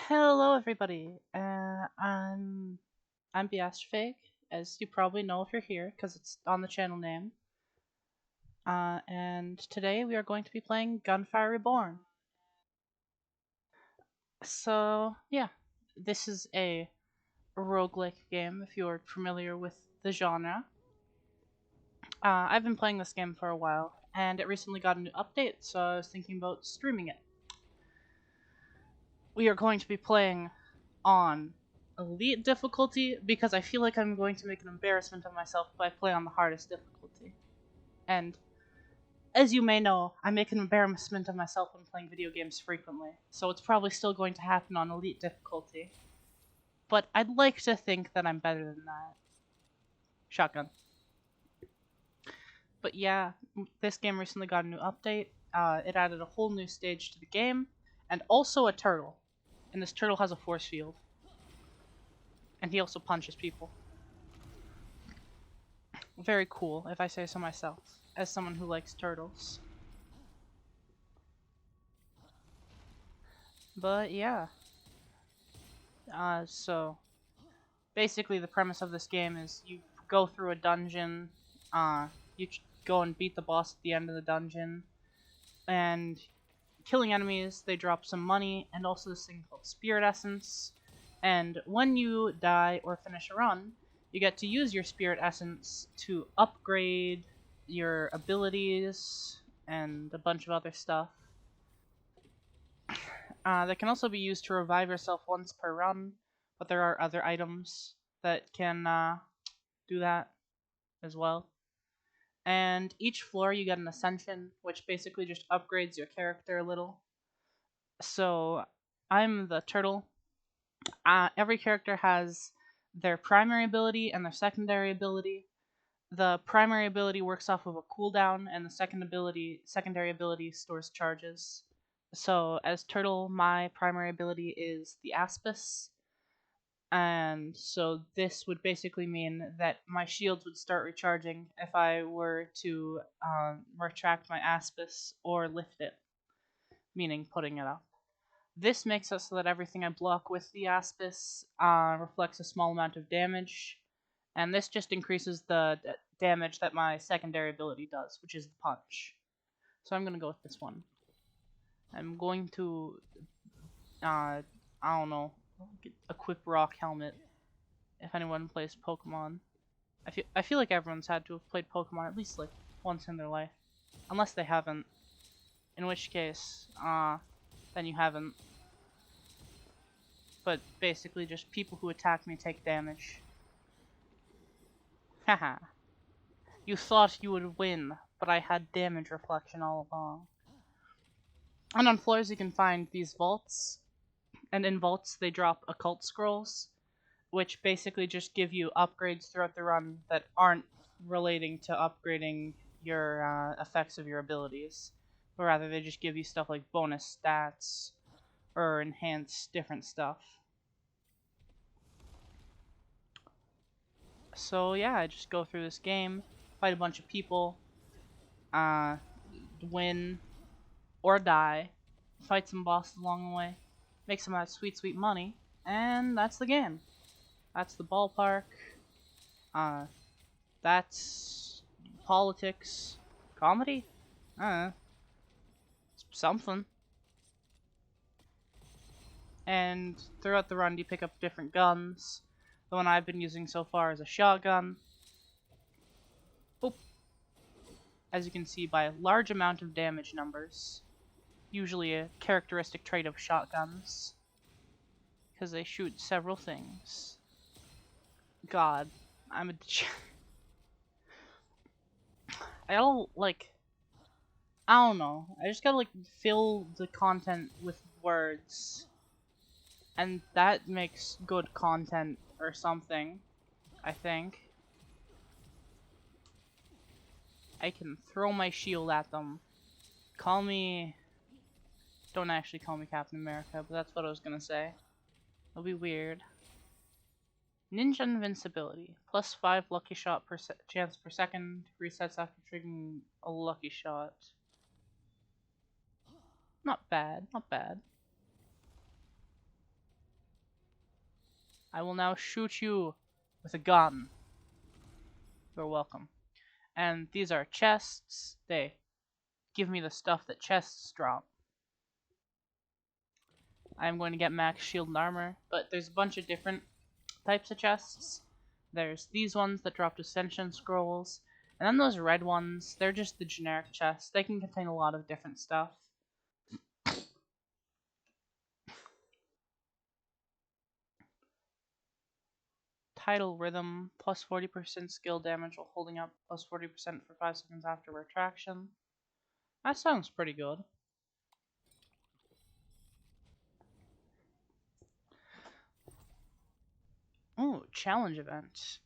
Hello, everybody. I'm Biastrafake, as you probably know if you're here, because it's on the channel name. And today we are going to be playing Gunfire Reborn. So yeah, this is a roguelike game. If you're familiar with the genre, I've been playing this game for a while, and it recently got a new update, so I was thinking about streaming it. We are going to be playing on elite difficulty because I feel like I'm going to make an embarrassment of myself if I play on the hardest difficulty. And as you may know, I make an embarrassment of myself when playing video games frequently, so it's probably still going to happen on elite difficulty. But I'd like to think that I'm better than that. Shotgun. But yeah, this game recently got a new update. It added a whole new stage to the game, and also a turtle. And this turtle has a force field. And he also punches people. Very cool, if I say so myself, as someone who likes turtles. But yeah, so basically the premise of this game is you go through a dungeon, you go and beat the boss at the end of the dungeon, and killing enemies, they drop some money, and also this thing called Spirit Essence, and when you die or finish a run, you get to use your Spirit Essence to upgrade your abilities and a bunch of other stuff. That can also be used to revive yourself once per run, but there are other items that can do that as well. And each floor you get an ascension, which basically just upgrades your character a little. So I'm the turtle. Every character has their primary ability and their secondary ability. The primary ability works off of a cooldown, and the secondary ability stores charges. So as turtle, my primary ability is the Aspis, and so this would basically mean that my shields would start recharging if I were to retract my Aspis or lift it, meaning putting it up. This makes it so that everything I block with the Aspis reflects a small amount of damage, and this just increases the damage that my secondary ability does, which is the punch. So I'm going to go with this one. I'm going to, I don't know, equip Rock Helmet if anyone plays Pokemon. I feel like everyone's had to have played Pokemon at least like once in their life, unless they haven't. In which case, then you haven't. But basically, just people who attack me take damage. Haha. You thought you would win, but I had damage reflection all along. And on floors you can find these vaults, and in vaults they drop occult scrolls, which basically just give you upgrades throughout the run that aren't relating to upgrading your effects of your abilities, but rather they just give you stuff like bonus stats or enhance different stuff. So yeah, I just go through this game, fight a bunch of people, win or die, fight some bosses along the way, make some of that sweet, sweet money, and that's the game. That's the ballpark. Uh, that's politics, comedy. Something. And throughout the run, you pick up different guns. The one I've been using so far is a shotgun. Boop. As you can see by a large amount of damage numbers. Usually a characteristic trait of shotguns, because they shoot several things. God, I'm a I don't like, I don't know, I just gotta like fill the content with words, and that makes good content or something, I think. I can throw my shield at them. Call me, don't actually call me Captain America, but that's what I was gonna say. It'll be weird. Ninja Invincibility. Plus 5 lucky shot per chance per second. Resets after triggering a lucky shot. Not bad, not bad. I will now shoot you with a gun. You're welcome. And these are chests. They give me the stuff that chests drop. I'm going to get max shield and armor, but there's a bunch of different types of chests. There's these ones that drop Ascension Scrolls, and then those red ones, they're just the generic chests. They can contain a lot of different stuff. Tidal Rhythm, plus 40% skill damage while holding up, plus 40% for 5 seconds after retraction. That sounds pretty good. Ooh, challenge event.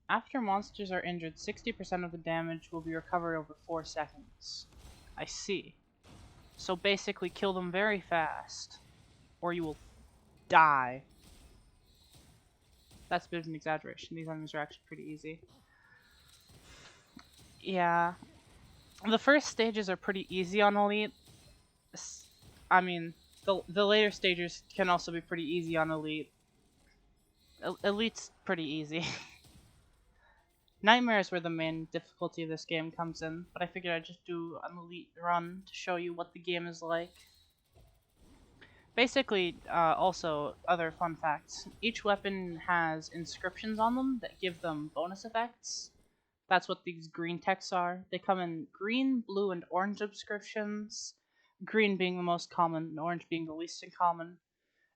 After monsters are injured, 60% of the damage will be recovered over 4 seconds. I see. So basically kill them very fast, or you will die. That's a bit of an exaggeration. These enemies are actually pretty easy. Yeah. The first stages are pretty easy on Elite. I mean, the later stages can also be pretty easy on Elite. Elite's pretty easy. Nightmare is where the main difficulty of this game comes in, but I figured I'd just do an Elite run to show you what the game is like. Basically, also, other fun facts. Each weapon has inscriptions on them that give them bonus effects. That's what these green texts are. They come in green, blue, and orange inscriptions. Green being the most common, and orange being the least common.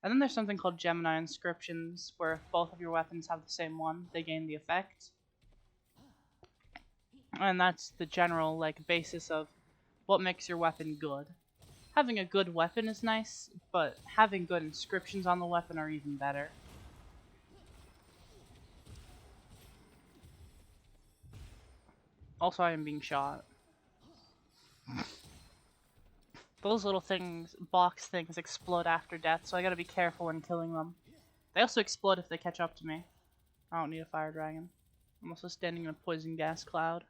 And then there's something called Gemini inscriptions, where if both of your weapons have the same one, they gain the effect. And that's the general basis of what makes your weapon good. Having a good weapon is nice, but having good inscriptions on the weapon are even better. Also, I am being shot. Those little things, box things, explode after death, so I gotta be careful when killing them. They also explode if they catch up to me. I don't need a fire dragon. I'm also standing in a poison gas cloud.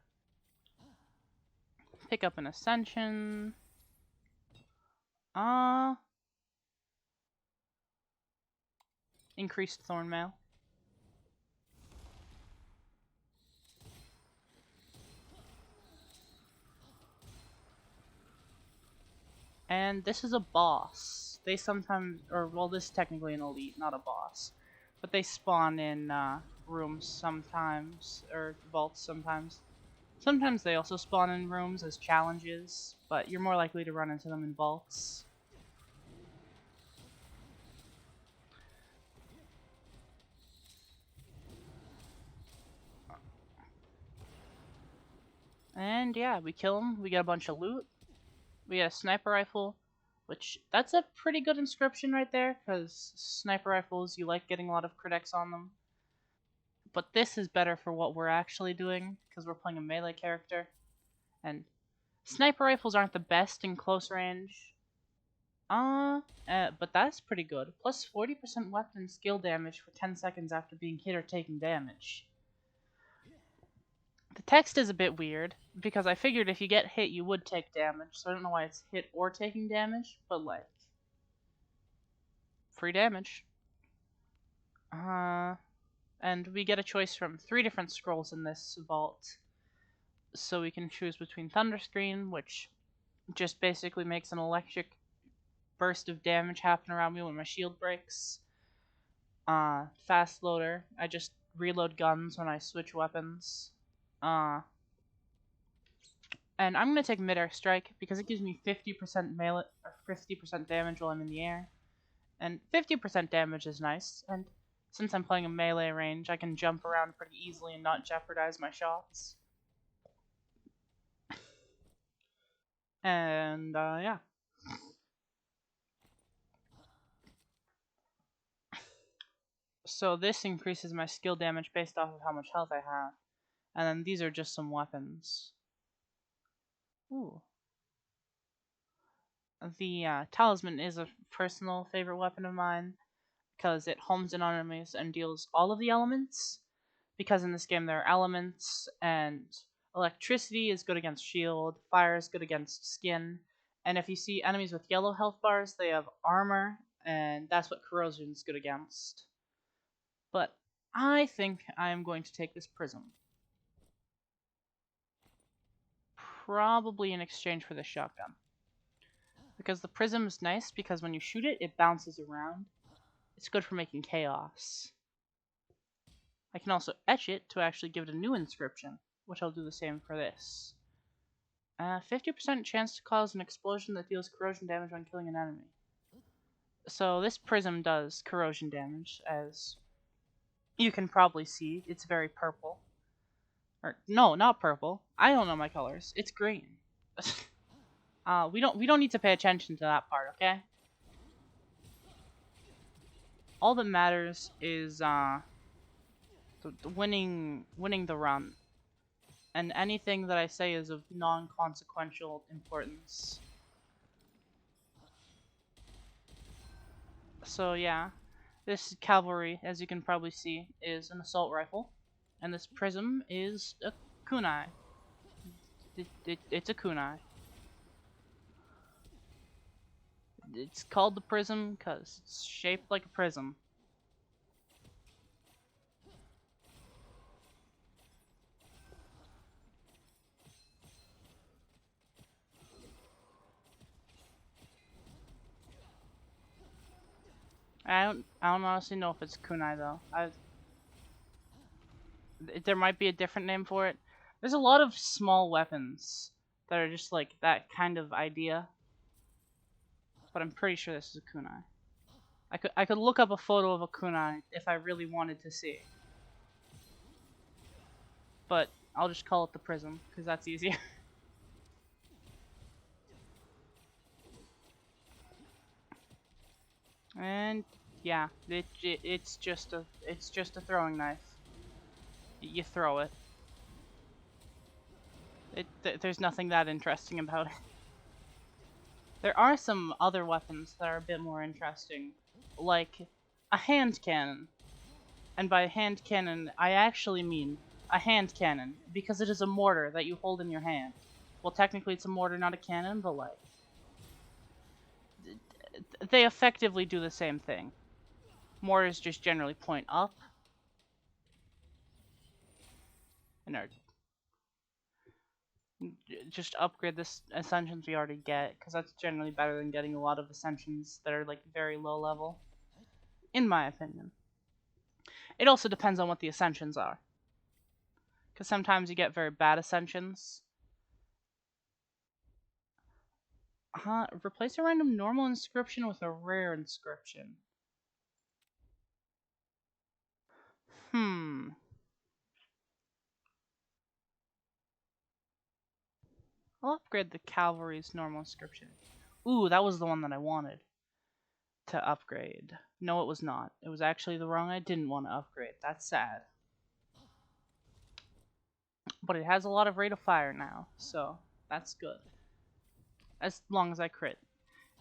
Pick up an ascension. Increased thorn mail. And this is a boss. They sometimes, this is technically an elite, not a boss. But they spawn in rooms sometimes, or vaults sometimes. Sometimes they also spawn in rooms as challenges, but you're more likely to run into them in vaults. And yeah, we kill them, we get a bunch of loot. We get a sniper rifle, which, that's a pretty good inscription right there, because sniper rifles, you like getting a lot of critics on them. But this is better for what we're actually doing, because we're playing a melee character. And sniper rifles aren't the best in close range. But that's pretty good. Plus 40% weapon skill damage for 10 seconds after being hit or taking damage. The text is a bit weird, because I figured if you get hit, you would take damage, so I don't know why it's hit or taking damage, but free damage. And we get a choice from 3 different scrolls in this vault. So we can choose between Thunderscreen, which just basically makes an electric burst of damage happen around me when my shield breaks. Fast Loader, I just reload guns when I switch weapons. And I'm gonna take Mid-Air Strike because it gives me 50% melee or 50% damage while I'm in the air. And 50% damage is nice, and since I'm playing a melee range, I can jump around pretty easily and not jeopardize my shots. And, yeah. So this increases my skill damage based off of how much health I have. And then these are just some weapons. Ooh. The Talisman is a personal favorite weapon of mine, because it homes in on enemies and deals all of the elements. Because in this game there are elements, and electricity is good against shield, fire is good against skin, and if you see enemies with yellow health bars, they have armor, and that's what corrosion is good against. But I think I am going to take this prism. Probably in exchange for the shotgun. Because the prism is nice because when you shoot it, it bounces around. It's good for making chaos. I can also etch it to actually give it a new inscription, which I'll do the same for this. 50% chance to cause an explosion that deals corrosion damage when killing an enemy. So this prism does corrosion damage, as you can probably see. It's very purple. Or no, not purple. I don't know my colors. It's green. We don't need to pay attention to that part, okay? All that matters is winning the run. And anything that I say is of non-consequential importance. So yeah, this cavalry, as you can probably see, is an assault rifle, and this prism is a kunai. It's a kunai. It's called the prism because it's shaped like a prism. I don't honestly know if it's kunai though. There might be a different name for it. There's a lot of small weapons that are just like that kind of idea, but I'm pretty sure this is a kunai. I could look up a photo of a kunai if I really wanted to see, but I'll just call it the prism because that's easier. And yeah, it's just a throwing knife. You throw it. There's nothing that interesting about it. There are some other weapons that are a bit more interesting, like a hand cannon. And by hand cannon, I actually mean a hand cannon, because it is a mortar that you hold in your hand. Well, technically it's a mortar, not a cannon, but like, they effectively do the same thing. Mortars just generally point up, and are just upgrade this ascensions we already get, because that's generally better than getting a lot of ascensions that are like very low level, in my opinion. It also depends on what the ascensions are, because sometimes you get very bad ascensions. Replace a random normal inscription with a rare inscription. I'll upgrade the cavalry's normal inscription. Ooh, that was the one that I wanted to upgrade. No, it was not. It was actually the wrong I didn't want to upgrade. That's sad. But it has a lot of rate of fire now, so that's good. As long as I crit.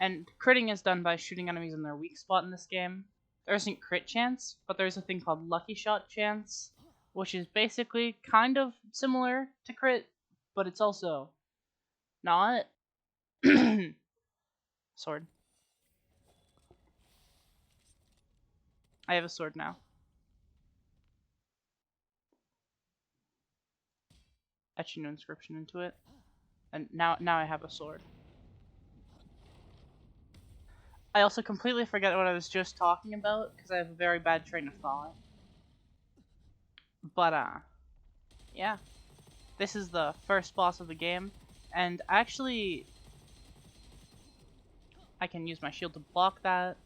And critting is done by shooting enemies in their weak spot in this game. There isn't crit chance, but there's a thing called lucky shot chance, which is basically kind of similar to crit, but it's also not. Sword. I have a sword now. Etch a new inscription into it. And now I have a sword. I also completely forget what I was just talking about, because I have a very bad train of thought. But, yeah. This is the first boss of the game, and actually, I can use my shield to block that.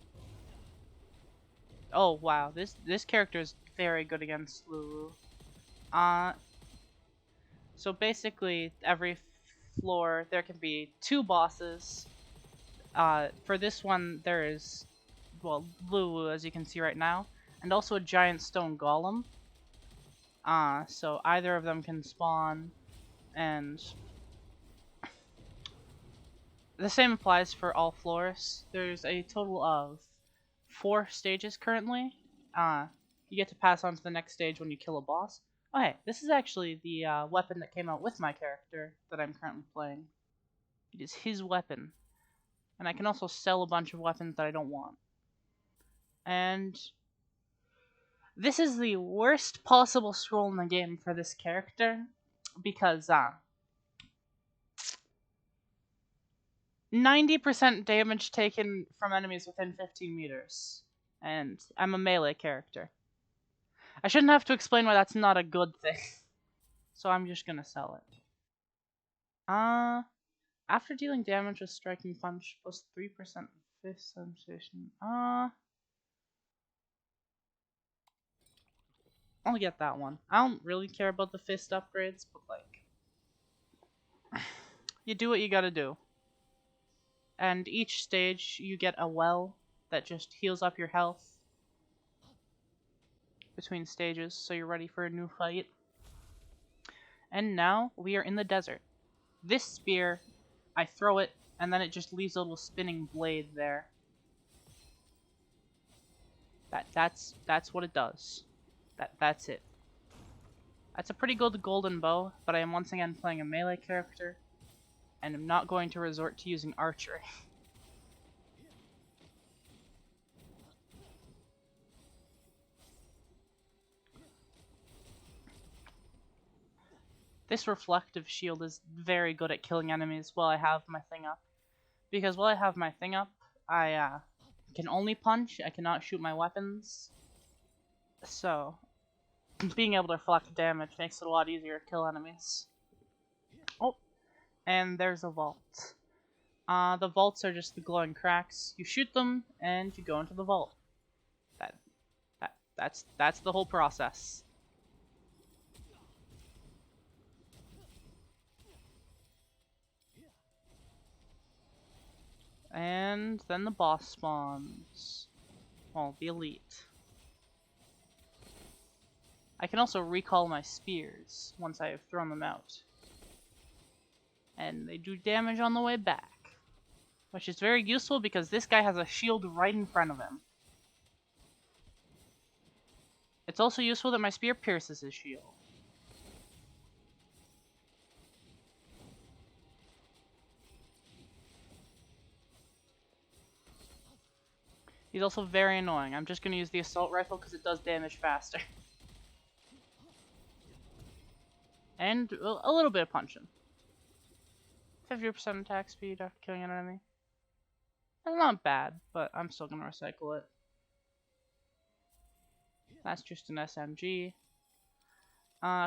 Oh, wow, this character is very good against Lulu. So basically, every floor, there can be 2 bosses. For this one, there is, well, Lulu, as you can see right now, and also a giant stone golem. So either of them can spawn, and the same applies for all floors. There's a total of 4 stages currently. You get to pass on to the next stage when you kill a boss. Oh hey, this is actually the weapon that came out with my character that I'm currently playing. It is his weapon. And I can also sell a bunch of weapons that I don't want. And This is the worst possible scroll in the game for this character because 90% damage taken from enemies within 15 meters. And I'm a melee character. I shouldn't have to explain why that's not a good thing. So I'm just gonna sell it. After dealing damage with striking punch plus 3% fist sensation. I'll get that one. I don't really care about the fist upgrades, but like, you do what you gotta do. And each stage you get a well that just heals up your health between stages, so you're ready for a new fight. And now we are in the desert. This spear, I throw it, and then it just leaves a little spinning blade there. That's what it does. That's it. That's a pretty good golden bow, but I am once again playing a melee character, and I'm not going to resort to using archery. This reflective shield is very good at killing enemies while I have my thing up. Because while I have my thing up, I can only punch, I cannot shoot my weapons. So, being able to reflect damage makes it a lot easier to kill enemies. Oh, and there's a vault. The vaults are just the glowing cracks. You shoot them, and you go into the vault. That's the whole process. And then the boss spawns. Well, the elite. I can also recall my spears once I have thrown them out. And they do damage on the way back. Which is very useful because this guy has a shield right in front of him. It's also useful that my spear pierces his shield. He's also very annoying. I'm just going to use the assault rifle because it does damage faster. And a little bit of punching. 50% attack speed after killing an enemy. That's not bad, but I'm still going to recycle it. That's just an SMG.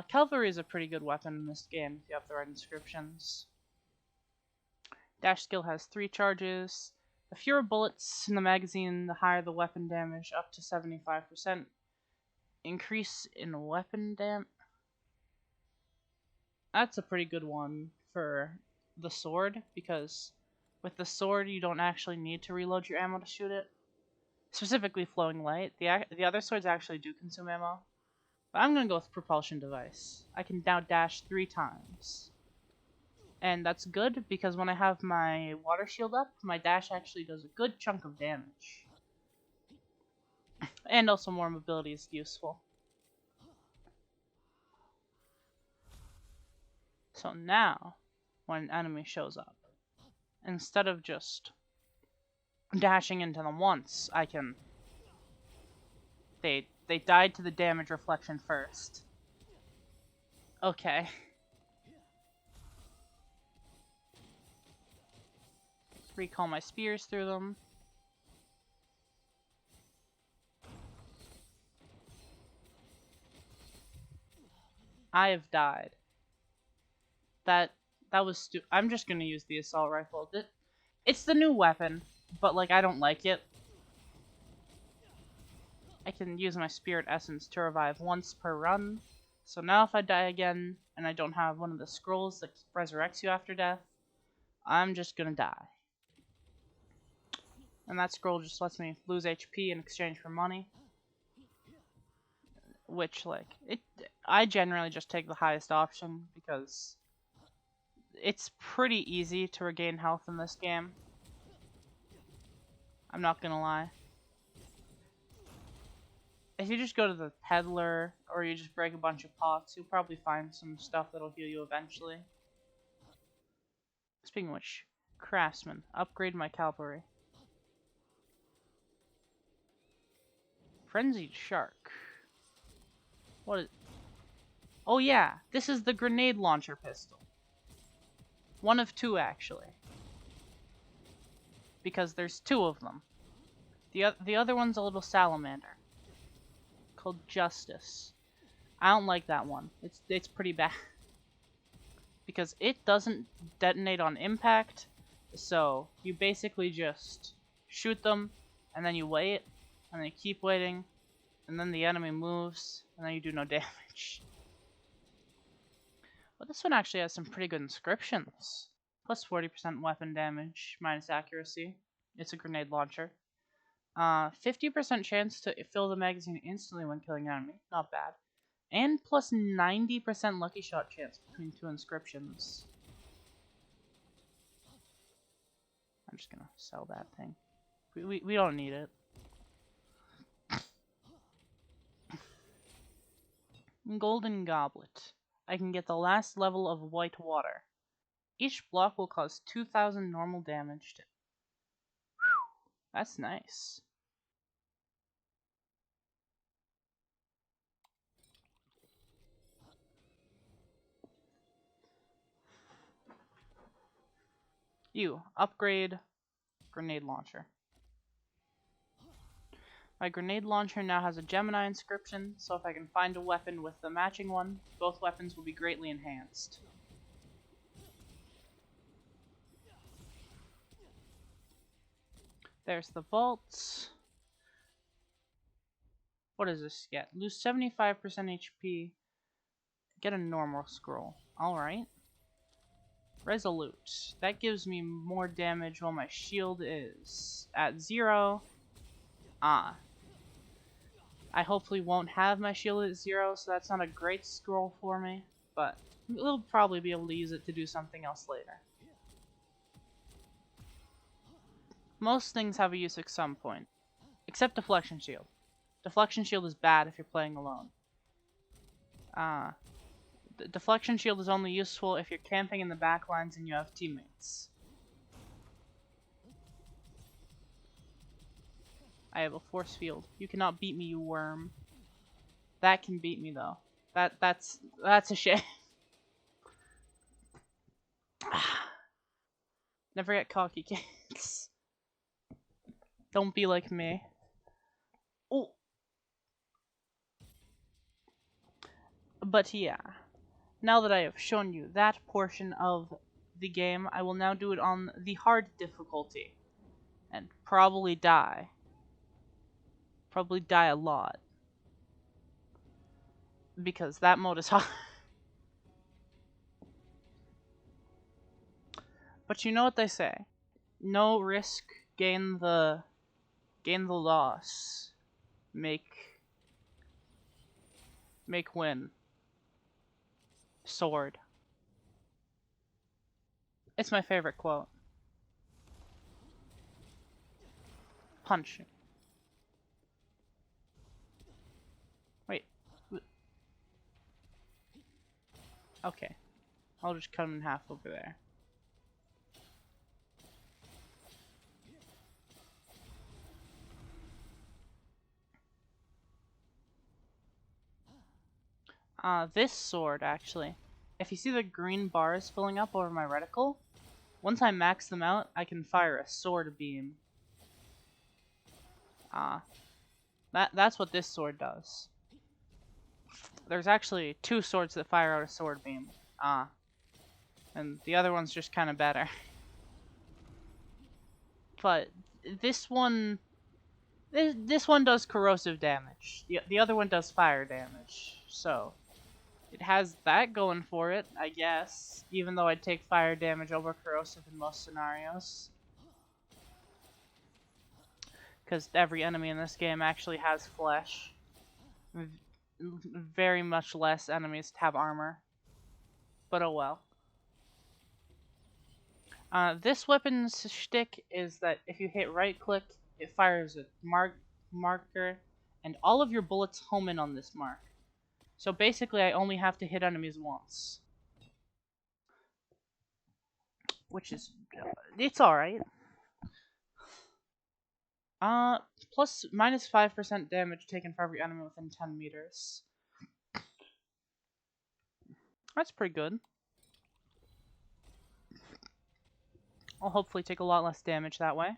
Cavalry is a pretty good weapon in this game if you have the right inscriptions. Dash skill has 3 charges. The fewer bullets in the magazine, the higher the weapon damage, up to 75%. Increase in weapon damage. That's a pretty good one for the sword, because with the sword you don't actually need to reload your ammo to shoot it. Specifically flowing light. The other swords actually do consume ammo. But I'm going to go with propulsion device. I can now dash 3 times. And that's good because when I have my water shield up, my dash actually does a good chunk of damage. And also more mobility is useful. So now, when an enemy shows up, instead of just dashing into them once, I can... They died to the damage reflection first. Okay. Recall my spears through them. I have died. That was I'm just gonna use the assault rifle. It's the new weapon, but like I don't like it. I can use my spirit essence to revive once per run. So now if I die again and I don't have one of the scrolls that resurrects you after death, I'm just gonna die. And that scroll just lets me lose HP in exchange for money. Which, like, I generally just take the highest option because it's pretty easy to regain health in this game. I'm not gonna lie. If you just go to the peddler, or you just break a bunch of pots, you'll probably find some stuff that'll heal you eventually. Speaking of which, craftsman, upgrade my cavalry. Frenzied shark. What is... Oh yeah, this is the grenade launcher pistol. One of two, actually. Because there's two of them. The other one's a little salamander. Called Justice. I don't like that one. It's pretty bad. Because it doesn't detonate on impact, so you basically just shoot them, and then you wait, and then you keep waiting, and then the enemy moves, and then you do no damage. But this one actually has some pretty good inscriptions. Plus 40% weapon damage, minus accuracy. It's a grenade launcher. 50% chance to fill the magazine instantly when killing an enemy. Not bad. And plus 90% lucky shot chance between two inscriptions. I'm just gonna sell that thing. We don't need it. Golden Goblet. I can get the last level of white water. Each block will cause 2,000 normal damage to... Whew, that's nice. Upgrade grenade launcher. My grenade launcher now has a Gemini inscription, so if I can find a weapon with the matching one, both weapons will be greatly enhanced. There's the vault. What does this get? Lose 75% HP. Get a normal scroll. Alright. Resolute. That gives me more damage while my shield is at 0. I hopefully won't have my shield at 0, so that's not a great scroll for me, but we'll probably be able to use it to do something else later. Most things have a use at some point, except Deflection Shield. Deflection Shield is bad if you're playing alone. Deflection Shield is only useful if you're camping in the back lines and you have teammates. I have a force field. You cannot beat me, you worm. That can beat me though. That's a shame. Never get cocky, kids. Don't be like me. Oh. But yeah. Now that I have shown you that portion of the game, I will now do it on the hard difficulty. And probably die. Probably die a lot. Because that mode is hard. But you know what they say. No risk, gain the loss. Make win. Sword. It's my favorite quote. Punch. Wait. Okay. I'll just cut him in half over there. This sword, actually. If you see the green bars filling up over my reticle, once I max them out, I can fire a sword beam. That's what this sword does. There's actually two swords that fire out a sword beam. And the other one's just kind of better. But this one does corrosive damage. The other one does fire damage. So it has that going for it, I guess. Even though I'd take fire damage over corrosive in most scenarios. Because every enemy in this game actually has flesh. Very much less enemies have armor. But oh well. This weapon's shtick is that if you hit right click, it fires a marker, and all of your bullets home in on this mark. So basically I only have to hit enemies once. Which is... it's alright. Plus minus 5% damage taken for every enemy within 10 meters. That's pretty good. I'll hopefully take a lot less damage that way.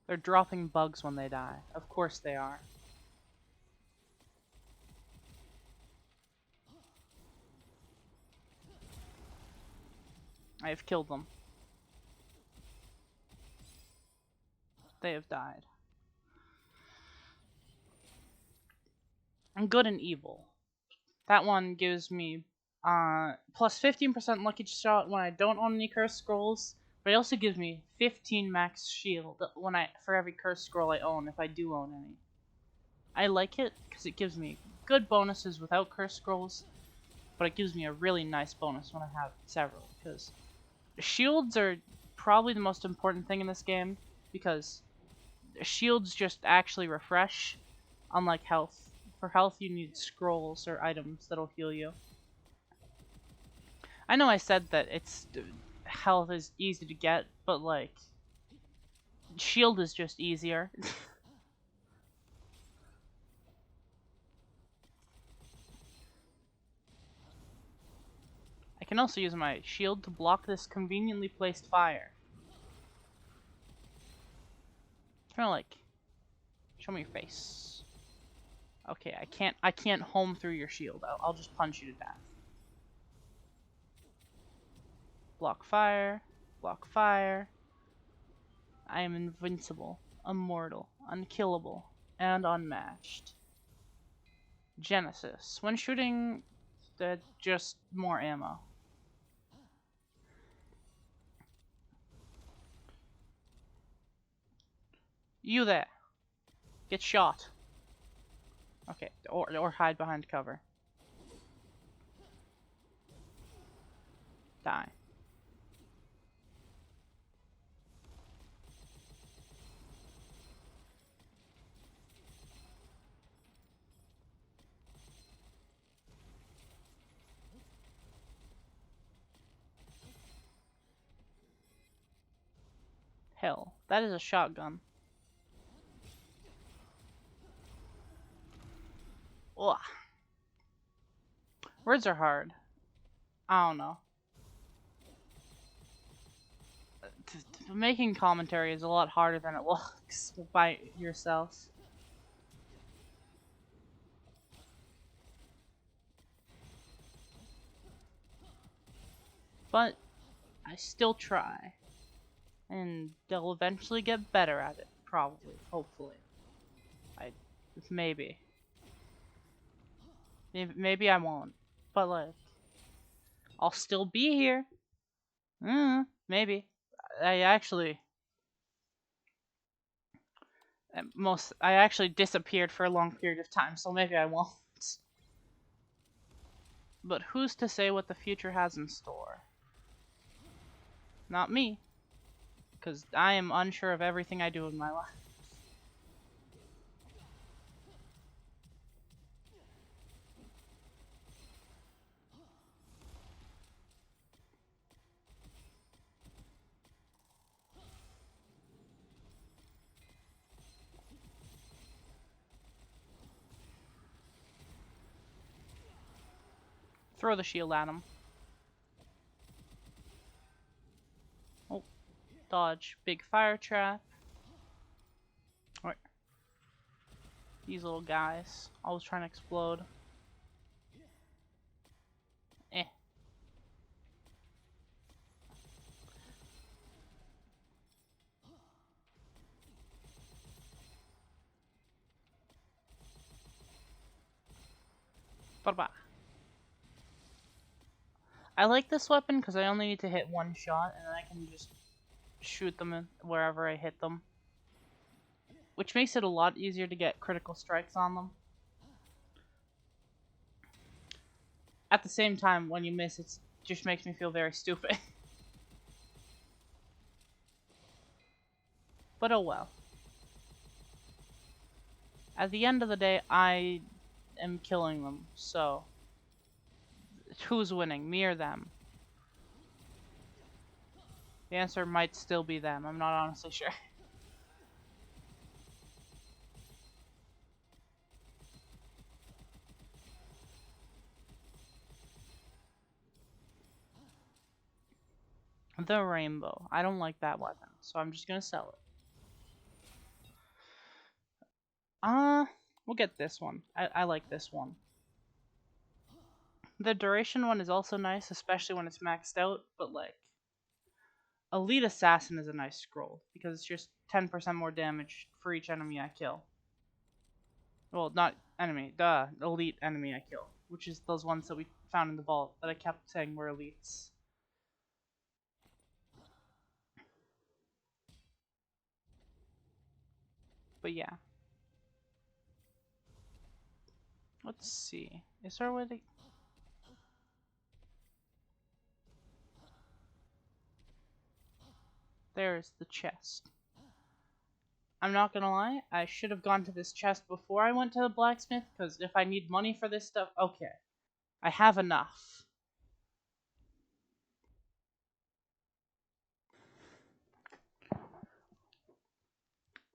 They're dropping bugs when they die. Of course they are. I have killed them. They have died. And good and evil. That one gives me plus 15% lucky shot when I don't own any cursed scrolls, but it also gives me 15 max shield for every cursed scroll I own if I do own any. I like it because it gives me good bonuses without cursed scrolls, but it gives me a really nice bonus when I have several, because shields are probably the most important thing in this game, because shields just actually refresh, unlike health. For health, you need scrolls or items that'll heal you. I know I said that health is easy to get, but like, shield is just easier. I can also use my shield to block this conveniently placed fire. Kind of like, show me your face. Okay, I can't home through your shield. I'll just punch you to death. Block fire, block fire. I am invincible, immortal, unkillable, and unmatched. Genesis. When shooting, just more ammo. You there. Get shot. Okay, or hide behind cover. Die. Hell, that is a shotgun. Ugh. Words are hard. I don't know. Making commentary is a lot harder than it looks by yourself. But I still try. And they'll eventually get better at it. Probably. Hopefully. Maybe. Maybe I won't. But like, I'll still be here. Maybe. I actually disappeared for a long period of time, so maybe I won't. But who's to say what the future has in store? Not me. Because I am unsure of everything I do in my life. Throw the shield at him. Oh, dodge. Big fire trap. Right. These little guys. Always trying to explode. Eh. Bye-bye. I like this weapon because I only need to hit one shot and then I can just shoot them wherever I hit them. Which makes it a lot easier to get critical strikes on them. At the same time, when you miss, it just makes me feel very stupid. But oh well. At the end of the day, I am killing them, so who's winning, me or them? The answer might still be them. I'm not honestly sure. The rainbow. I don't like that weapon, so I'm just gonna sell it. We'll get this one. I like this one. The duration one is also nice, especially when it's maxed out, but like, Elite Assassin is a nice scroll, because it's just 10% more damage for each enemy I kill. Well, not enemy, elite enemy I kill, which is those ones that we found in the vault that I kept saying were elites. But yeah. Let's see. Is there a way to... There's the chest. I'm not gonna lie, I should have gone to this chest before I went to the blacksmith, because if I need money for this stuff, okay. I have enough.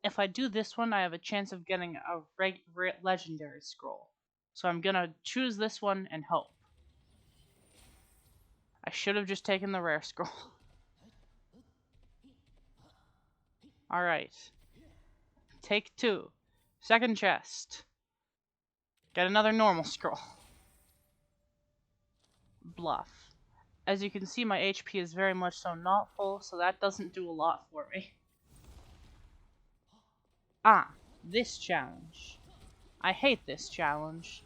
If I do this one, I have a chance of getting a legendary scroll. So I'm gonna choose this one and hope. I should have just taken the rare scroll. Alright. Take 2. Second chest. Get another normal scroll. Bluff. As you can see, my HP is very much so not full, so that doesn't do a lot for me. Ah, this challenge. I hate this challenge,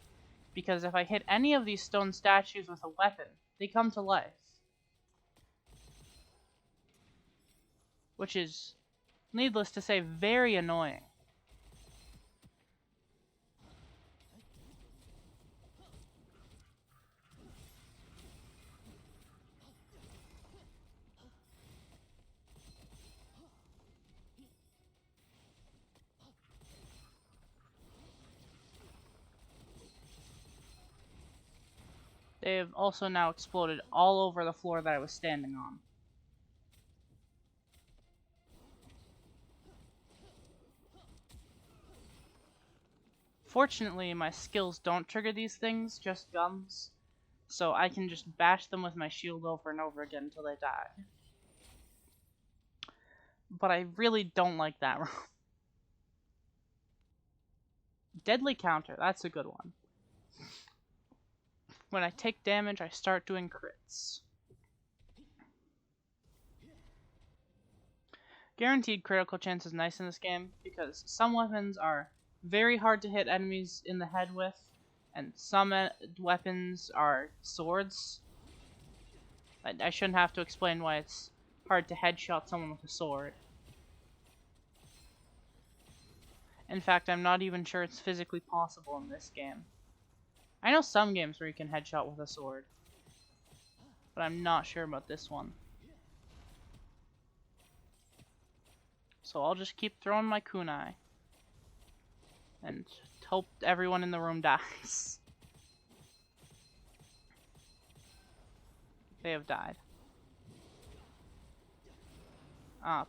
because if I hit any of these stone statues with a weapon, they come to life. Which is, needless to say, very annoying. They have also now exploded all over the floor that I was standing on. Fortunately, my skills don't trigger these things, just guns, so I can just bash them with my shield over and over again until they die. But I really don't like that room. Deadly counter, that's a good one. When I take damage, I start doing crits. Guaranteed critical chance is nice in this game, because some weapons are very hard to hit enemies in the head with, and some weapons are swords. I shouldn't have to explain why it's hard to headshot someone with a sword. In fact, I'm not even sure it's physically possible in this game. I know some games where you can headshot with a sword, but I'm not sure about this one. So I'll just keep throwing my kunai and hope everyone in the room dies. They have died.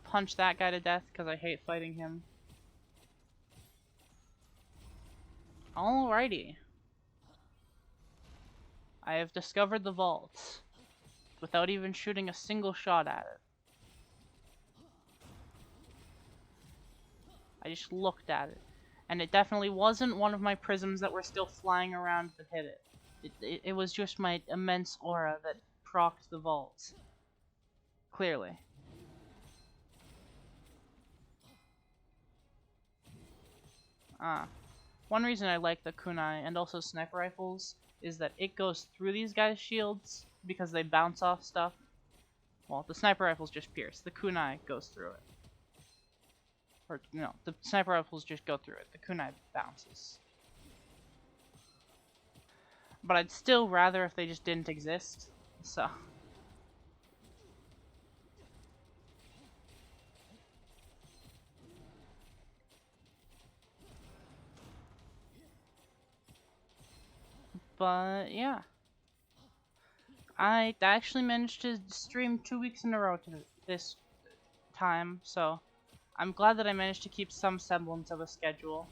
Punch that guy to death because I hate fighting him. Alrighty. I have discovered the vault without even shooting a single shot at it. I just looked at it. And it definitely wasn't one of my prisms that were still flying around that hit it. It was just my immense aura that procced the vault. Clearly. One reason I like the kunai and also sniper rifles is that it goes through these guys' shields because they bounce off stuff. Well, the sniper rifles just pierce. The kunai goes through it. Or, no, the sniper rifles just go through it. The kunai bounces. But I'd still rather if they just didn't exist, so... But, yeah. I actually managed to stream 2 weeks in a row to this time, so I'm glad that I managed to keep some semblance of a schedule.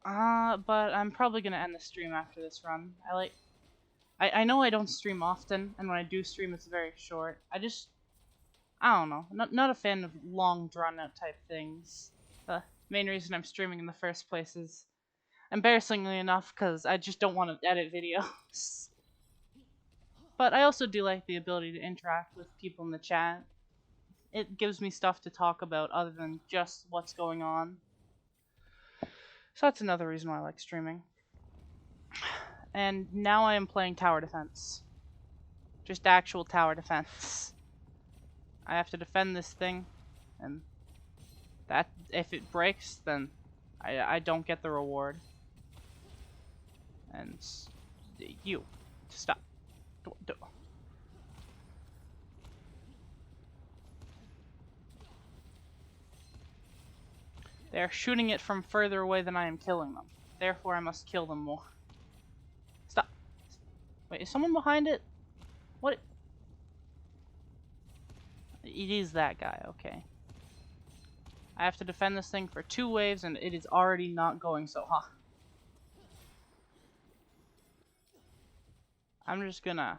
But I'm probably gonna end the stream after this run. I know I don't stream often, and when I do stream, it's very short. I don't know. Not a fan of long, drawn-out type things. The main reason I'm streaming in the first place is, embarrassingly enough, because I just don't want to edit videos. But I also do like the ability to interact with people in the chat. It gives me stuff to talk about other than just what's going on. So that's another reason why I like streaming. And now I am playing tower defense. Just actual tower defense. I have to defend this thing, and that if it breaks, then I don't get the reward. And you, stop. They are shooting it from further away than I am killing them. Therefore, I must kill them more. Stop. Wait, is someone behind it? What? It is that guy, okay. I have to defend this thing for 2 waves, and it is already not going so hot. I'm just gonna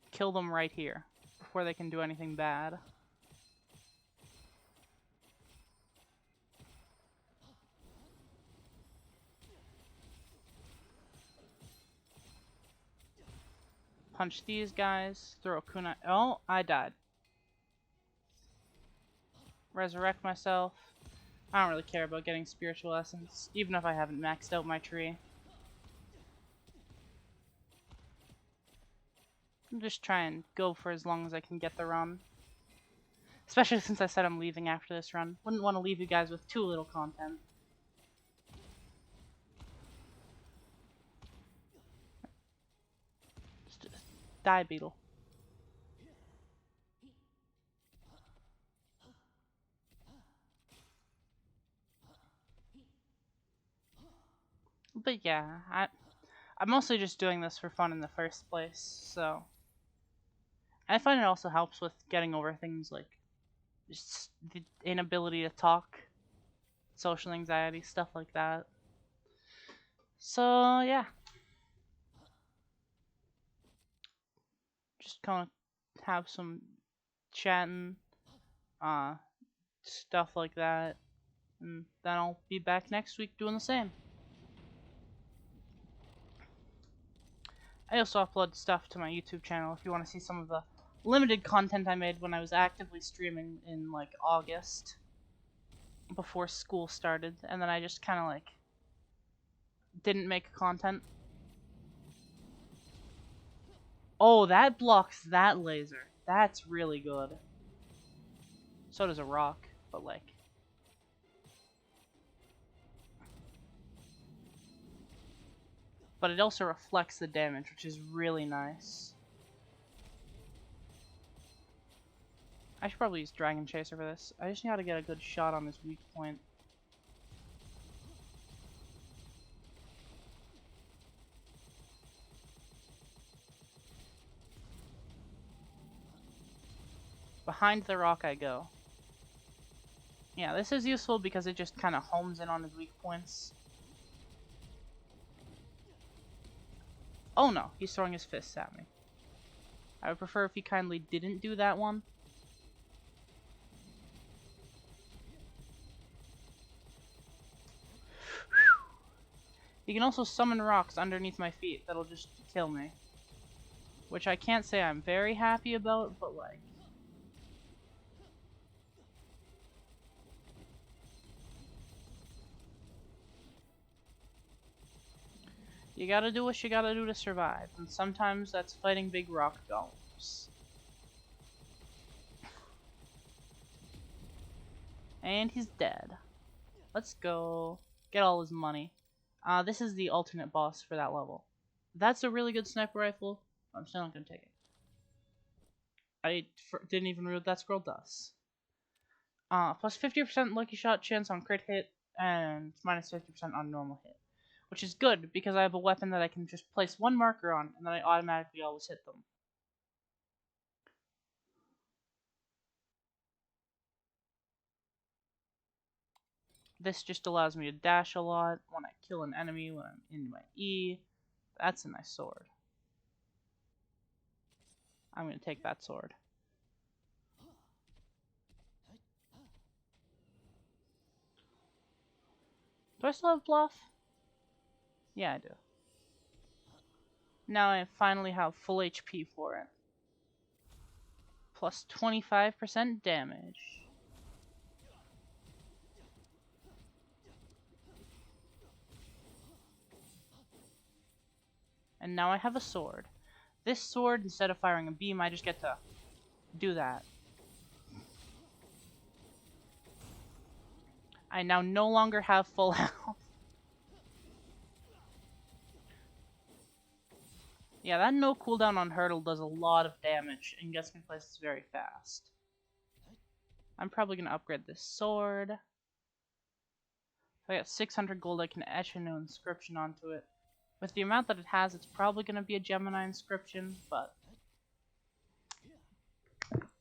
kill them right here before they can do anything bad. Punch these guys, throw a kunai. Oh, I died. Resurrect myself. I don't really care about getting spiritual essence, even if I haven't maxed out my tree. I'm just trying to go for as long as I can get the run. Especially since I said I'm leaving after this run. Wouldn't want to leave you guys with too little content. Just die, beetle. But yeah, I'm mostly just doing this for fun in the first place, so I find it also helps with getting over things like just the inability to talk, social anxiety, stuff like that. So yeah, just kind of have some chatting, uh, stuff like that, and then I'll be back next week doing the same. I also upload stuff to my YouTube channel if you want to see some of the limited content I made when I was actively streaming in like August before school started, and then I just kind of like didn't make content. Oh, that blocks that laser. That's really good. So does a rock, but like but it also reflects the damage, which is really nice. I should probably use Dragon Chaser for this. I just need to get a good shot on this weak point. Behind the rock I go. Yeah, this is useful because it just kind of homes in on his weak points. Oh no, he's throwing his fists at me. I would prefer if he kindly didn't do that one. He can also summon rocks underneath my feet that'll just kill me. Which I can't say I'm very happy about, but like... You gotta do what you gotta do to survive, and sometimes that's fighting big rock golems. And he's dead. Let's go get all his money. This is the alternate boss for that level. That's a really good sniper rifle. I'm still not gonna take it. I didn't even read what that scroll does. Plus 50% lucky shot chance on crit hit, and minus 50% on normal hit. Which is good, because I have a weapon that I can just place one marker on, and then I automatically always hit them. This just allows me to dash a lot when I kill an enemy when I'm in my E. That's a nice sword. I'm going to take that sword. Do I still have bluff? Yeah, I do. Now I finally have full HP for it. Plus 25% damage. And now I have a sword. This sword, instead of firing a beam, I just get to do that. I now no longer have full health. Yeah, that no cooldown on hurdle does a lot of damage and gets me places very fast. I'm probably going to upgrade this sword. If I got 600 gold, I can etch a new inscription onto it. With the amount that it has, it's probably going to be a Gemini inscription, but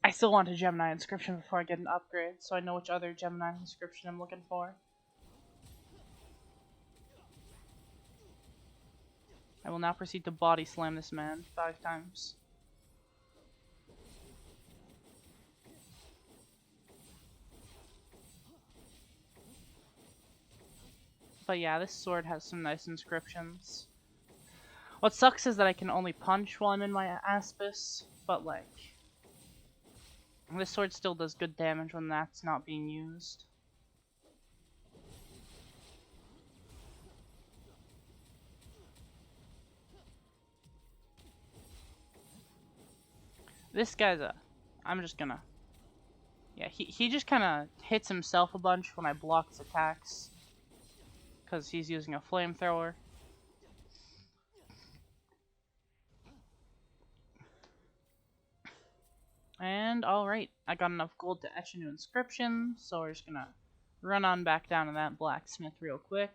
I still want a Gemini inscription before I get an upgrade, so I know which other Gemini inscription I'm looking for. I will now proceed to body slam this man 5 times. But yeah, this sword has some nice inscriptions. What sucks is that I can only punch while I'm in my Aspis, but like, this sword still does good damage when that's not being used. This guy's I'm just gonna... Yeah, he just kind of hits himself a bunch when I block his attacks. Because he's using a flamethrower. And alright, I got enough gold to etch a new inscription, so we're just gonna run on back down to that blacksmith real quick.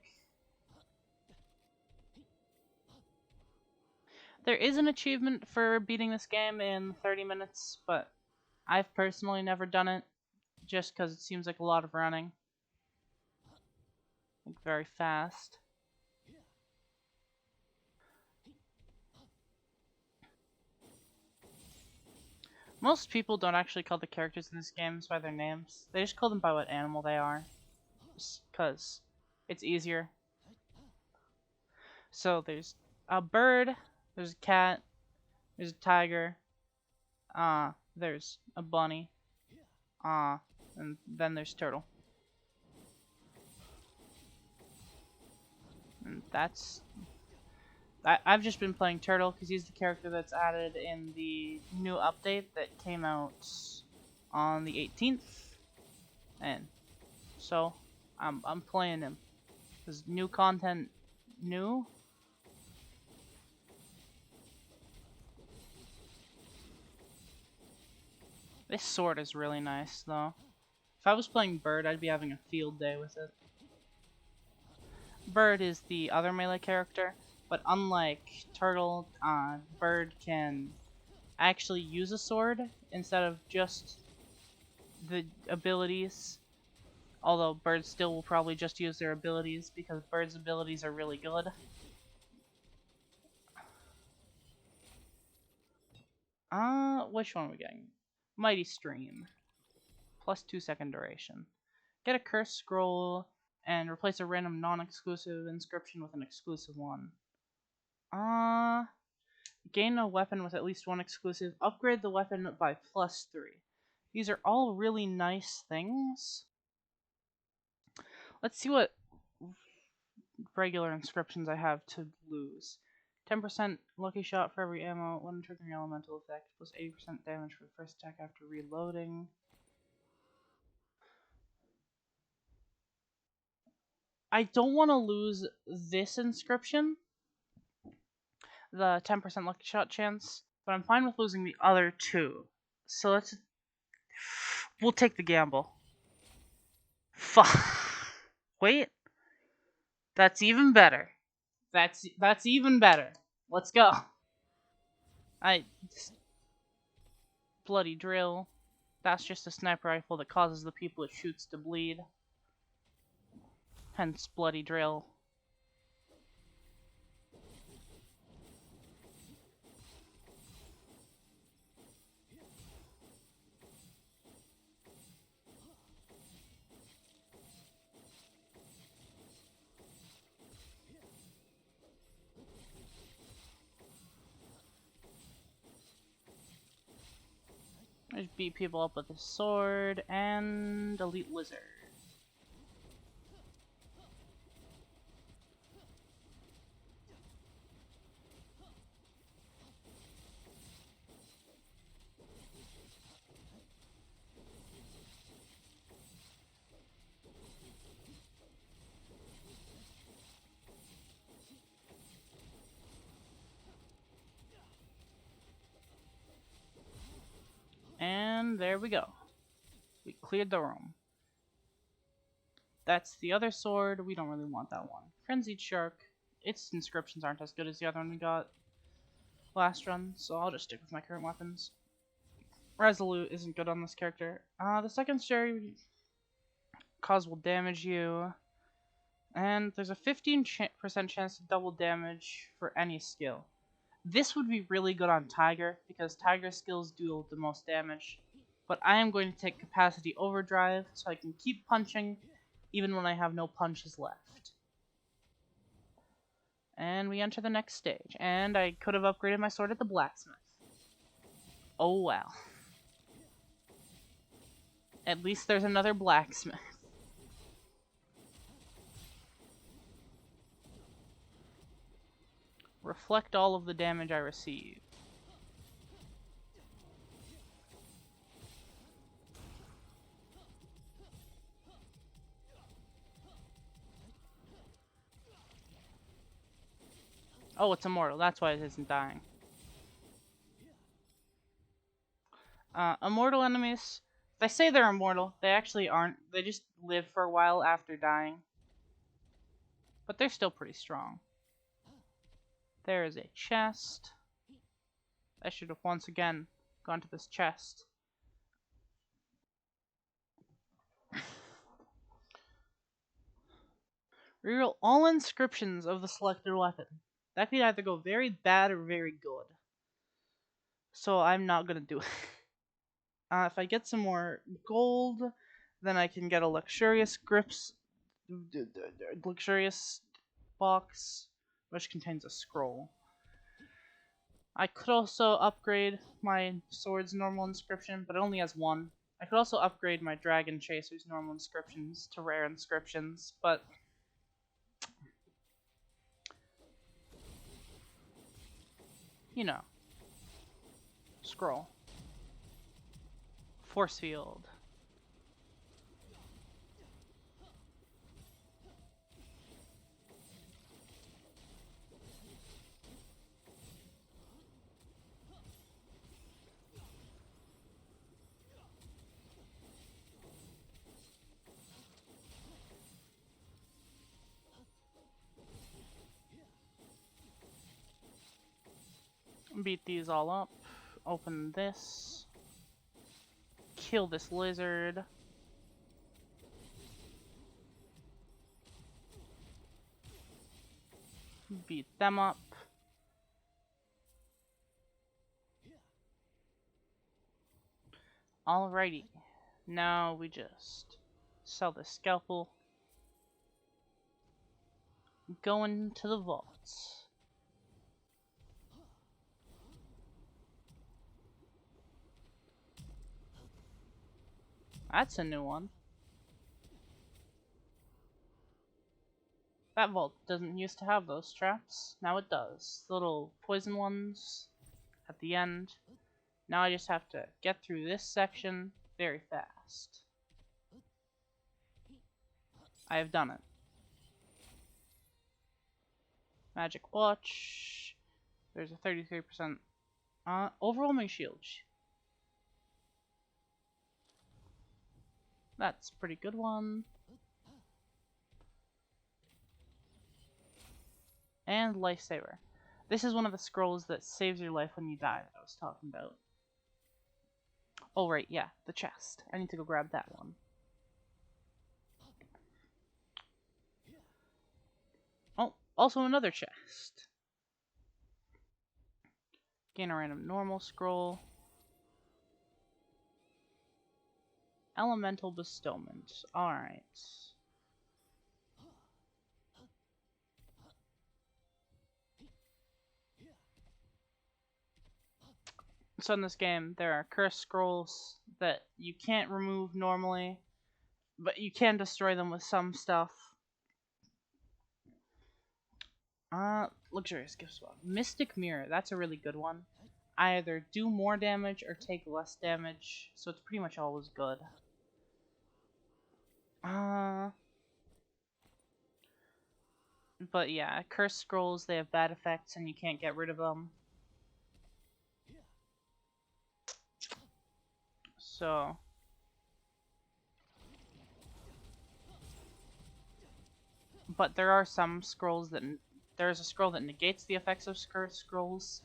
There is an achievement for beating this game in 30 minutes, but I've personally never done it, just because it seems like a lot of running. Like, very fast. Most people don't actually call the characters in this game by their names. They just call them by what animal they are, because it's easier. So there's a bird, there's a cat, there's a tiger, there's a bunny, and then there's turtle. And that's... I've just been playing Turtle because he's the character that's added in the new update that came out on the 18th. And so I'm playing him. There's new content new. This sword is really nice though. If I was playing Bird, I'd be having a field day with it. Bird is the other melee character, but unlike Turtle, Bird can actually use a sword instead of just the abilities. Although Bird still will probably just use their abilities because Bird's abilities are really good. Which one are we getting? Mighty Stream. Plus 2-second duration. Get a curse scroll and replace a random non-exclusive inscription with an exclusive one. Gain a weapon with at least one exclusive. Upgrade the weapon by +3. These are all really nice things. Let's see what regular inscriptions I have to lose. 10% lucky shot for every ammo, 1 triggering elemental effect, plus 80% damage for the first attack after reloading. I don't want to lose this inscription, the 10% lucky shot chance, but I'm fine with losing the other two. So we'll take the gamble. Fuck. Wait. That's even better. That's even better. Let's go. Bloody drill. That's just a sniper rifle that causes the people it shoots to bleed. Hence bloody drill. I just beat people up with a sword and elite lizard. And there we go. We cleared the room. That's the other sword. We don't really want that one. Frenzied Shark. Its inscriptions aren't as good as the other one we got last run, so I'll just stick with my current weapons. Resolute isn't good on this character. The second Cherry cause will damage you, and there's a 15% chance to double damage for any skill. This would be really good on Tiger, because Tiger skills do the most damage. But I am going to take Capacity Overdrive, so I can keep punching, even when I have no punches left. And we enter the next stage, and I could have upgraded my sword at the blacksmith. Oh well. At least there's another blacksmith. Reflect all of the damage I receive. Oh, it's immortal. That's why it isn't dying. Immortal enemies, they say they're immortal. They actually aren't. They just live for a while after dying. But they're still pretty strong. There is a chest. I should have once again gone to this chest. Reroll all inscriptions of the selected weapon. That could either go very bad or very good. So I'm not gonna do it. If I get some more gold, then I can get a luxurious luxurious box, which contains a scroll. I could also upgrade my sword's normal inscription, but it only has one. I could also upgrade my Dragon Chaser's normal inscriptions to rare inscriptions, but you know. Scroll. Force field. Beat these all up. Open this. Kill this lizard. Beat them up. Alrighty. Now we just sell the scalpel. Go into the vaults. That's a new one. That vault doesn't used to have those traps. Now it does. The little poison ones at the end. Now I just have to get through this section very fast. I have done it. Magic watch. There's a 33% overwhelming shield. That's a pretty good one. And lifesaver. This is one of the scrolls that saves your life when you die that I was talking about. Oh right, yeah, the chest. I need to go grab that one. Also another chest. Gain a random normal scroll. Elemental bestowment. Alright. So in this game, there are cursed scrolls that you can't remove normally, but you can destroy them with some stuff. Luxurious gift swap. Mystic Mirror, that's a really good one. I either do more damage or take less damage, so it's pretty much always good. But yeah, cursed scrolls, they have bad effects and you can't get rid of them. So but there are some scrolls that there's a scroll that negates the effects of cursed scrolls,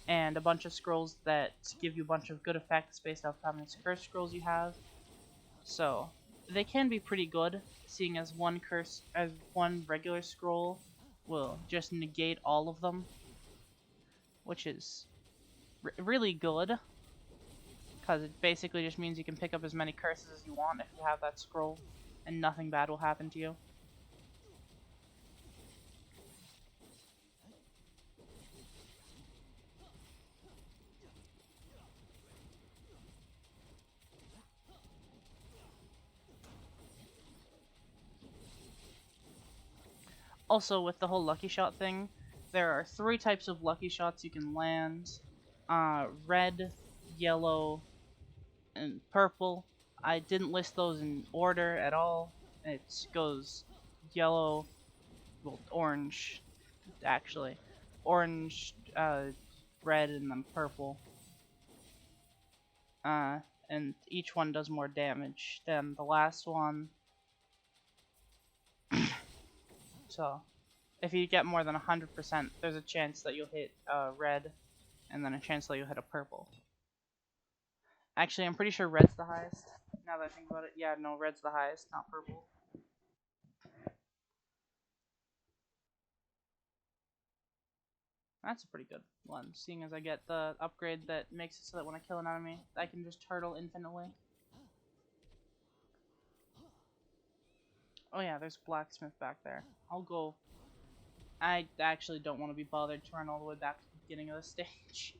and a bunch of scrolls that give you a bunch of good effects based off how many cursed scrolls you have. So they can be pretty good, seeing as one regular scroll will just negate all of them, which is really good, because it basically just means you can pick up as many curses as you want if you have that scroll, and nothing bad will happen to you. Also, with the whole lucky shot thing, there are 3 types of lucky shots you can land. Red, yellow, and purple. I didn't list those in order at all. It goes yellow, well, orange, actually. Orange, red, and then purple. And each one does more damage than the last one. So, if you get more than 100%, there's a chance that you'll hit red, and then a chance that you'll hit a purple. Actually, I'm pretty sure red's the highest. Now that I think about it, yeah, no, red's the highest, not purple. That's a pretty good one, seeing as I get the upgrade that makes it so that when I kill an enemy, I can just turtle infinitely. Oh yeah, there's a blacksmith back there. I'll go. I actually don't want to be bothered to run all the way back to the beginning of the stage.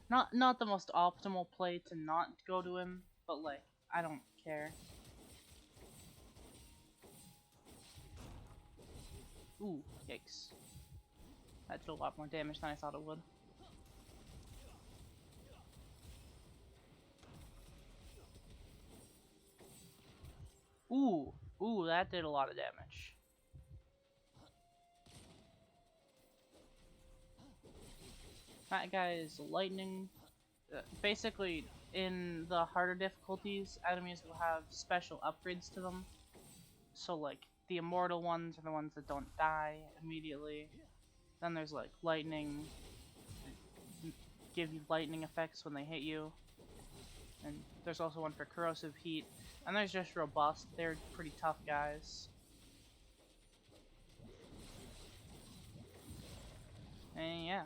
Not the most optimal play to not go to him, but like, I don't care. Ooh, yikes. That did a lot more damage than I thought it would. Ooh, that did a lot of damage. That guy is lightning. Basically, in the harder difficulties, enemies will have special upgrades to them. So, like, the immortal ones are the ones that don't die immediately. Then there's, like, lightning. Give you lightning effects when they hit you. And there's also one for corrosive heat. And there's just robust. They're pretty tough guys. And yeah.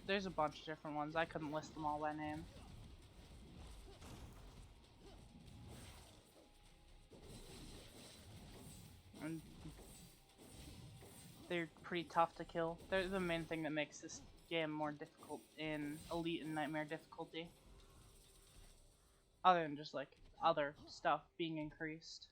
There's a bunch of different ones. I couldn't list them all by name. And they're pretty tough to kill. They're the main thing that makes this game more difficult in Elite and Nightmare difficulty. Other than just like other stuff being increased.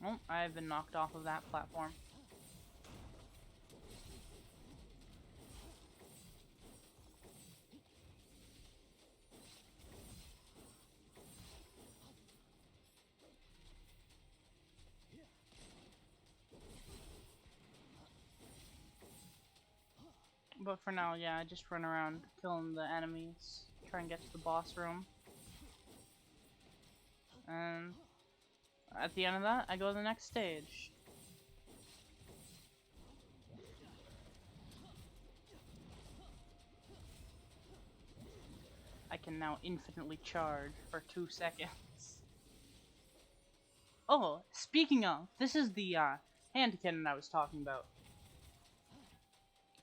Oh, I've been knocked off of that platform. But for now, yeah, I just run around killing the enemies, try and get to the boss room. And at the end of that, I go to the next stage. I can now infinitely charge for 2 seconds. Oh, speaking of, this is the hand cannon I was talking about.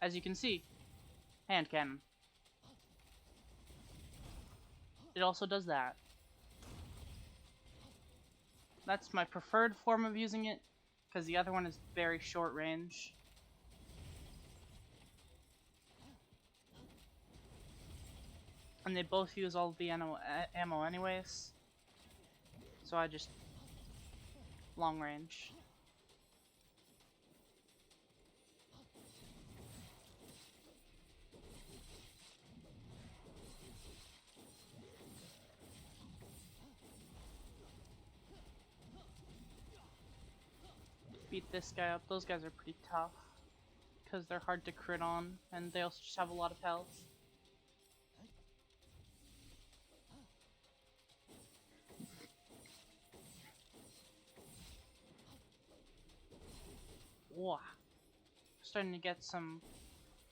As you can see, hand cannon. It also does that. That's my preferred form of using it, because the other one is very short range. And they both use all the ammo anyways. So I just long range. Beat this guy up. Those guys are pretty tough, because they're hard to crit on, and they also just have a lot of health. Whoa. Starting to get some...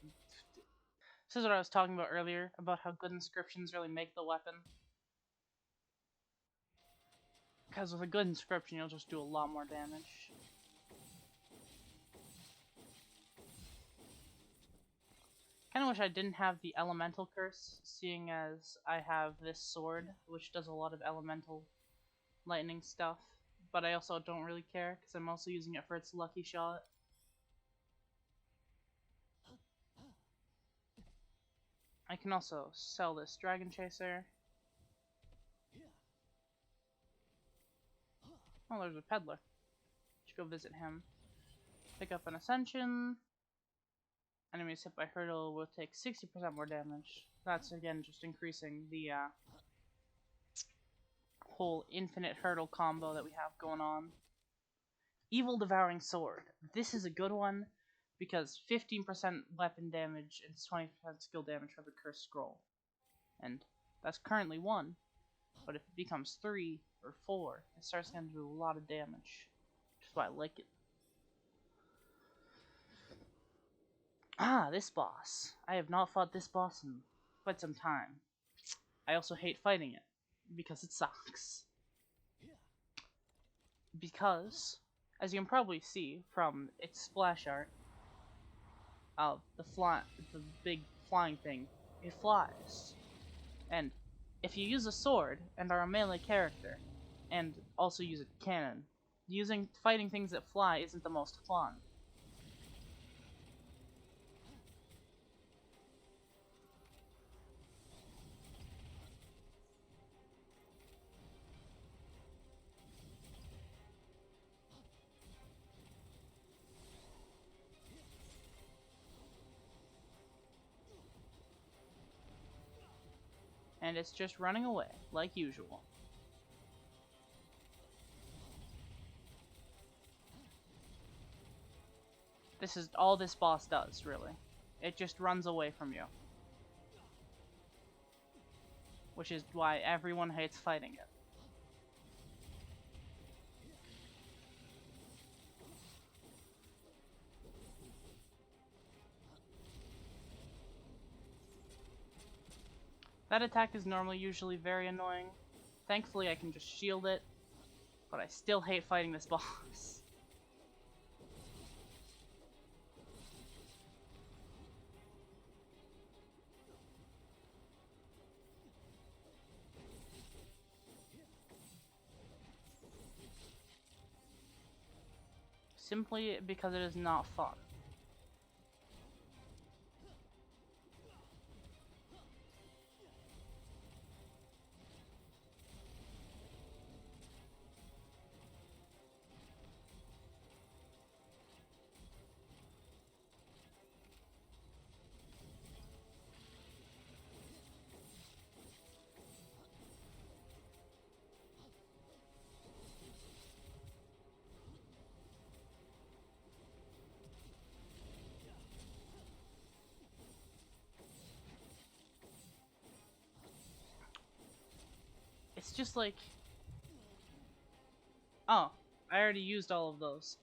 This is what I was talking about earlier, about how good inscriptions really make the weapon. Because with a good inscription, you'll just do a lot more damage. Kinda wish I didn't have the elemental curse, seeing as I have this sword, which does a lot of elemental lightning stuff. But I also don't really care, because I'm also using it for its lucky shot. I can also sell this Dragon Chaser. Oh, there's a peddler. Should go visit him. Pick up an Ascension. Enemies hit by hurdle will take 60% more damage. That's again just increasing the whole infinite hurdle combo that we have going on. Evil Devouring Sword. This is a good one because 15% weapon damage and 20% skill damage for the Cursed Scroll. And that's currently 1, but if it becomes 3 or 4, it starts going to do a lot of damage. Which is why I like it. Ah, this boss. I have not fought this boss in quite some time. I also hate fighting it, because it sucks. Because, as you can probably see from its splash art, of the big flying thing, it flies. And if you use a sword and are a melee character, and also use a cannon, fighting things that fly isn't the most fun. And it's just running away, like usual. This is all this boss does, really. It just runs away from you. Which is why everyone hates fighting it. That attack is usually very annoying. Thankfully I can just shield it, but I still hate fighting this boss. Simply because it is not fun. It's just like... Oh, I already used all of those.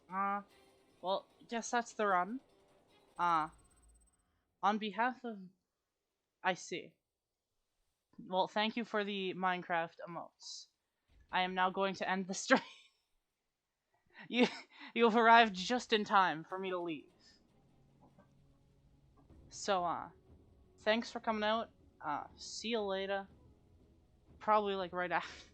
Well, guess that's the run. On behalf of... I see. Well, thank you for the Minecraft emotes. I am now going to end the stream. you you've arrived just in time for me to leave. So thanks for coming out. See you later. Probably like right after.